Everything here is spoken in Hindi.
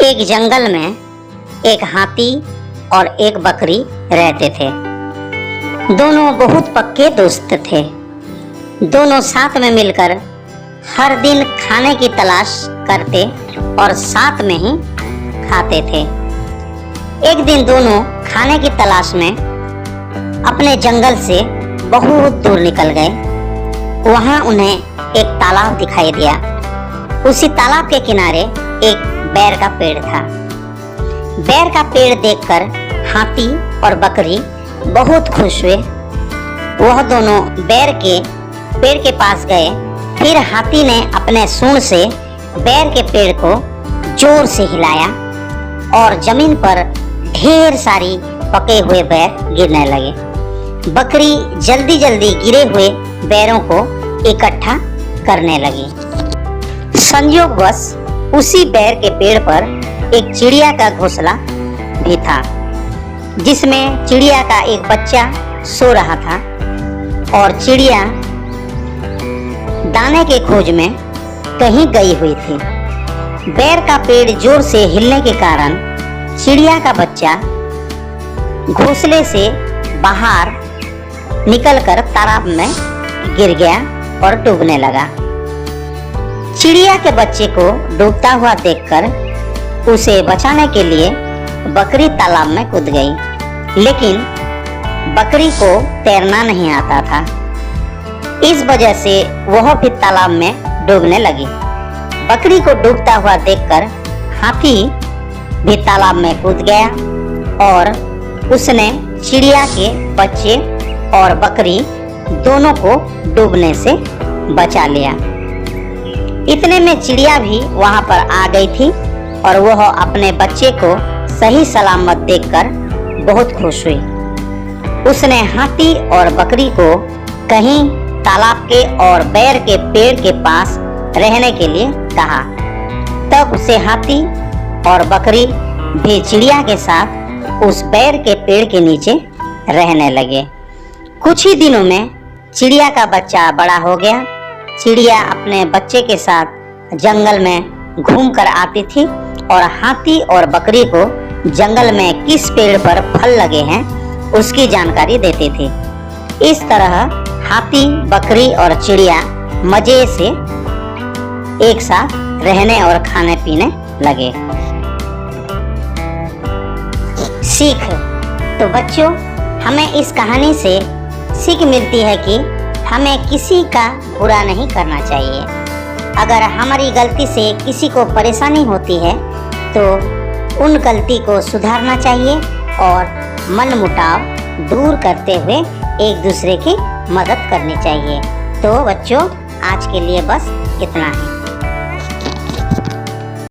एक जंगल में एक हाथी और एक बकरी रहते थे। दोनों बहुत पक्के दोस्त थे। दोनों साथ में मिलकर हर दिन खाने की तलाश करते और साथ में ही खाते थे। एक दिन दोनों खाने की तलाश में अपने जंगल से बहुत दूर निकल गए। वहां उन्हें एक तालाब दिखाई दिया। उसी तालाब के किनारे एक बेर का पेड़ था। बेर का पेड़ देखकर हाथी और बकरी बहुत खुश हुए। वह दोनों बेर के पेड़ के पास गए। फिर हाथी ने अपने सूंड से बेर के पेड़ को जोर से हिलाया और जमीन पर ढेर सारी पके हुए बेर गिरने लगे। बकरी जल्दी जल्दी गिरे हुए बेरों को इकट्ठा करने लगी। संयोगवश उसी बेर के पेड़ पर एक चिड़िया का घोंसला भी था, जिसमें चिड़िया का एक बच्चा सो रहा था और चिड़िया दाने के खोज में कहीं गई हुई थी। बेर का पेड़ जोर से हिलने के कारण चिड़िया का बच्चा घोंसले से बाहर निकलकर तालाब में गिर गया और डूबने लगा। चिड़िया के बच्चे को डूबता हुआ देखकर उसे बचाने के लिए बकरी तालाब में कूद गई, लेकिन बकरी को तैरना नहीं आता था। इस वजह से वह भी तालाब में डूबने लगी। बकरी को डूबता हुआ देखकर हाथी भी तालाब में कूद गया और उसने चिड़िया के बच्चे और बकरी दोनों को डूबने से बचा लिया। इतने में चिड़िया भी वहां पर आ गई थी और वह अपने बच्चे को सही सलामत देखकर बहुत खुश हुई। उसने हाथी और बकरी को कहीं तालाब के और बेर के पेड़ के पास रहने के लिए कहा। तब उसे हाथी और बकरी भी चिड़िया के साथ उस बेर के पेड़ के नीचे रहने लगे। कुछ ही दिनों में चिड़िया का बच्चा बड़ा हो गया। चिड़िया अपने बच्चे के साथ जंगल में घूमकर आती थी और हाथी और बकरी को जंगल में किस पेड़ पर फल लगे हैं उसकी जानकारी देती थी। इस तरह हाथी, बकरी और चिड़िया मजे से एक साथ रहने और खाने पीने लगे। सीख। तो बच्चों, हमें इस कहानी से सीख मिलती है कि हमें किसी का बुरा नहीं करना चाहिए। अगर हमारी गलती से किसी को परेशानी होती है तो उन गलती को सुधारना चाहिए और मनमुटाव दूर करते हुए एक दूसरे की मदद करनी चाहिए। तो बच्चों, आज के लिए बस इतना ही।